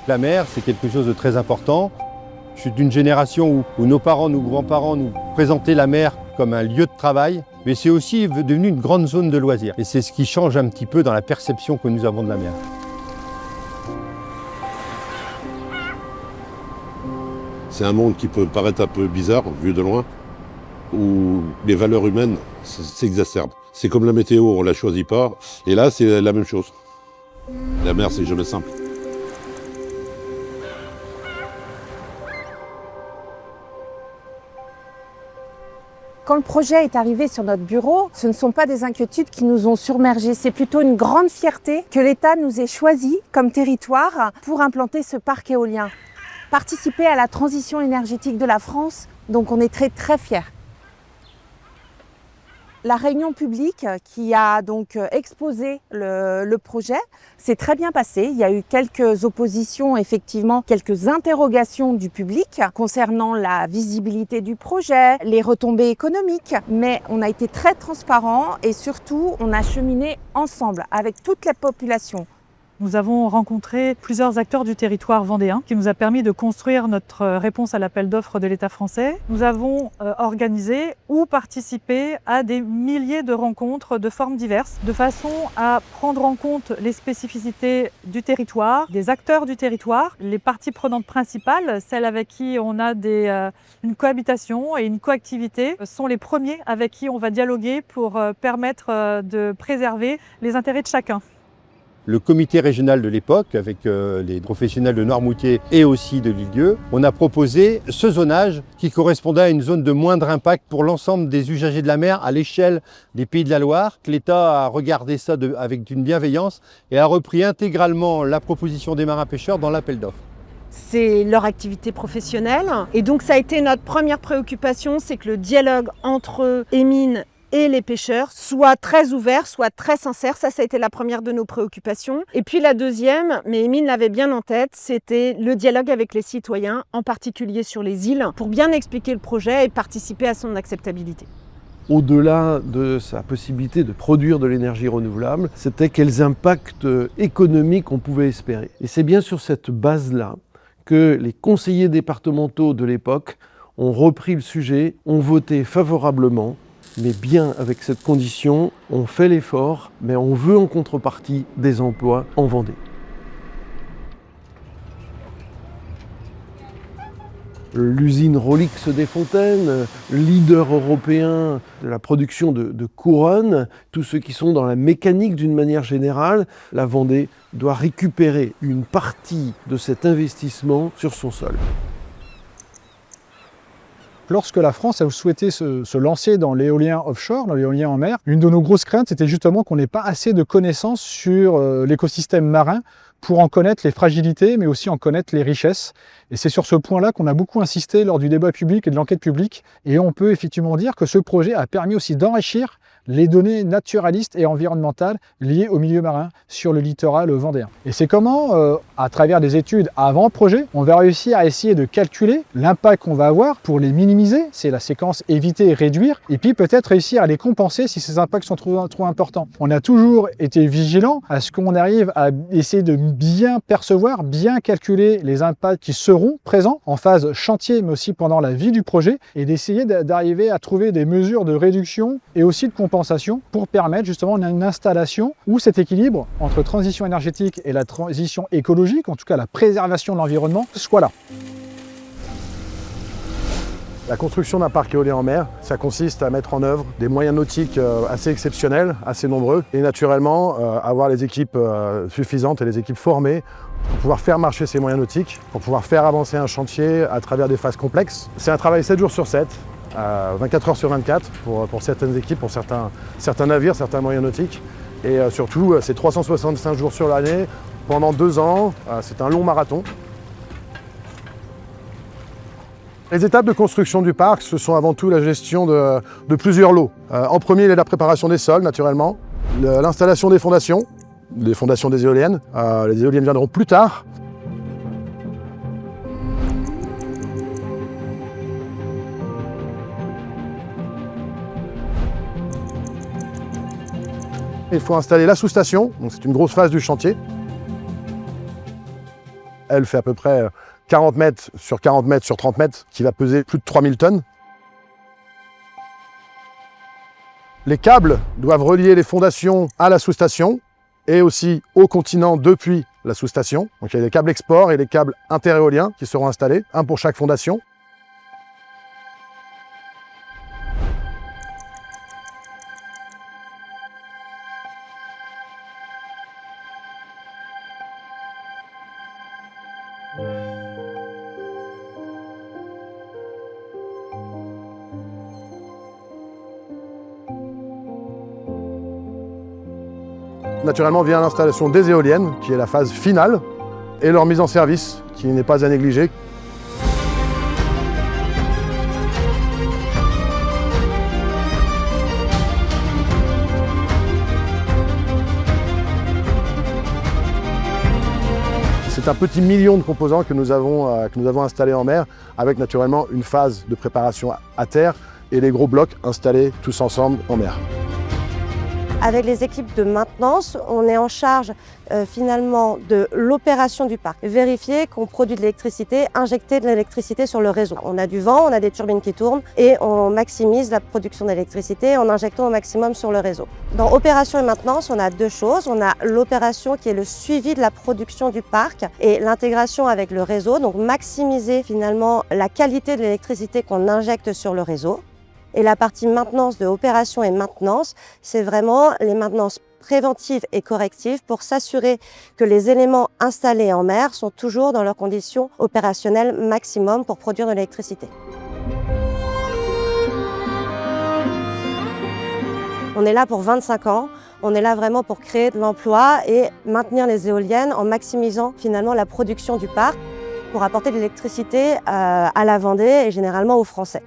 La mer, c'est quelque chose de très important. Je suis d'une génération où nos parents, nos grands-parents nous présentaient la mer comme un lieu de travail, mais c'est aussi devenu une grande zone de loisirs. Et c'est ce qui change un petit peu dans la perception que nous avons de la mer. C'est un monde qui peut paraître un peu bizarre, vu de loin, où les valeurs humaines s'exacerbent. C'est comme la météo, on ne la choisit pas, et là c'est la même chose. La mer, c'est jamais simple. Quand le projet est arrivé sur notre bureau, ce ne sont pas des inquiétudes qui nous ont submergés, c'est plutôt une grande fierté que l'État nous ait choisi comme territoire pour implanter ce parc éolien. Participer à la transition énergétique de la France, donc on est très fiers. La réunion publique qui a donc exposé le projet s'est très bien passée. Il y a eu quelques oppositions, effectivement, quelques interrogations du public concernant la visibilité du projet, les retombées économiques. Mais on a été très transparent et surtout, on a cheminé ensemble avec toute la population. Nous avons rencontré plusieurs acteurs du territoire vendéen qui nous a permis de construire notre réponse à l'appel d'offres de l'État français. Nous avons organisé ou participé à des milliers de rencontres de formes diverses, de façon à prendre en compte les spécificités du territoire, des acteurs du territoire. Les parties prenantes principales, celles avec qui on a une cohabitation et une coactivité, sont les premiers avec qui on va dialoguer pour permettre de préserver les intérêts de chacun. Le comité régional de l'époque, avec les professionnels de Noirmoutier et aussi de l'Île-d'Yeu, on a proposé ce zonage qui correspondait à une zone de moindre impact pour l'ensemble des usagers de la mer à l'échelle des Pays de la Loire. L'État a regardé ça avec une bienveillance et a repris intégralement la proposition des marins-pêcheurs dans l'appel d'offres. C'est leur activité professionnelle et donc ça a été notre première préoccupation, c'est que le dialogue entre Emine et les pêcheurs soit très ouvert, soit très sincère. Ça a été la première de nos préoccupations. Et puis la deuxième, mais Emine l'avait bien en tête, c'était le dialogue avec les citoyens, en particulier sur les îles, pour bien expliquer le projet et participer à son acceptabilité. Au-delà de sa possibilité de produire de l'énergie renouvelable, c'était quels impacts économiques on pouvait espérer. Et c'est bien sur cette base-là que les conseillers départementaux de l'époque ont repris le sujet, ont voté favorablement. Mais bien avec cette condition, on fait l'effort, mais on veut en contrepartie des emplois en Vendée. L'usine Rolix des Fontaines, leader européen de la production de couronnes, tous ceux qui sont dans la mécanique d'une manière générale, la Vendée doit récupérer une partie de cet investissement sur son sol. Lorsque la France a souhaité se lancer dans l'éolien offshore, dans l'éolien en mer, une de nos grosses craintes, c'était justement qu'on n'ait pas assez de connaissances sur l'écosystème marin pour en connaître les fragilités, mais aussi en connaître les richesses. Et c'est sur ce point-là qu'on a beaucoup insisté lors du débat public et de l'enquête publique. Et on peut effectivement dire que ce projet a permis aussi d'enrichir les données naturalistes et environnementales liées au milieu marin sur le littoral vendéen. Et c'est comment, à travers des études avant projet, on va réussir à essayer de calculer l'impact qu'on va avoir pour les minimiser, c'est la séquence éviter et réduire, et puis peut-être réussir à les compenser si ces impacts sont trop importants. On a toujours été vigilant à ce qu'on arrive à essayer de bien percevoir, bien calculer les impacts qui seront présents en phase chantier, mais aussi pendant la vie du projet, et d'essayer d'arriver à trouver des mesures de réduction et aussi de compensation pour permettre justement une installation où cet équilibre entre transition énergétique et la transition écologique, en tout cas la préservation de l'environnement, soit là. La construction d'un parc éolien en mer, ça consiste à mettre en œuvre des moyens nautiques assez exceptionnels, assez nombreux, et naturellement avoir les équipes suffisantes et les équipes formées pour pouvoir faire marcher ces moyens nautiques, pour pouvoir faire avancer un chantier à travers des phases complexes. C'est un travail 7 jours sur 7, 24 heures sur 24 pour certaines équipes, pour certains navires, certains moyens nautiques. Et surtout, c'est 365 jours sur l'année, pendant 2 ans, c'est un long marathon. Les étapes de construction du parc, ce sont avant tout la gestion de plusieurs lots. En premier, il y a la préparation des sols, naturellement, l'installation des fondations des éoliennes. Les éoliennes viendront plus tard. Il faut installer la sous-station, donc c'est une grosse phase du chantier. elle, fait à peu près 40 mètres sur 40 mètres sur 30 mètres, qui va peser plus de 3000 tonnes. Les câbles doivent relier les fondations à la sous-station et aussi au continent depuis la sous-station. Donc il y a les câbles export et les câbles interéoliens qui seront installés, un pour chaque fondation. Naturellement vient l'installation des éoliennes, qui est la phase finale, et leur mise en service, qui n'est pas à négliger. C'est un petit million de composants que nous avons installés en mer, avec naturellement une phase de préparation à terre et les gros blocs installés tous ensemble en mer. Avec les équipes de maintenance, on est en charge finalement de l'opération du parc. Vérifier qu'on produit de l'électricité, injecter de l'électricité sur le réseau. On a du vent, on a des turbines qui tournent et on maximise la production d'électricité en injectant au maximum sur le réseau. Dans opération et maintenance, on a deux choses. On a l'opération qui est le suivi de la production du parc et l'intégration avec le réseau, donc maximiser finalement la qualité de l'électricité qu'on injecte sur le réseau. Et la partie maintenance de opération et maintenance, c'est vraiment les maintenances préventives et correctives pour s'assurer que les éléments installés en mer sont toujours dans leurs conditions opérationnelles maximum pour produire de l'électricité. On est là pour 25 ans, on est là vraiment pour créer de l'emploi et maintenir les éoliennes en maximisant finalement la production du parc pour apporter de l'électricité à la Vendée et généralement aux Français.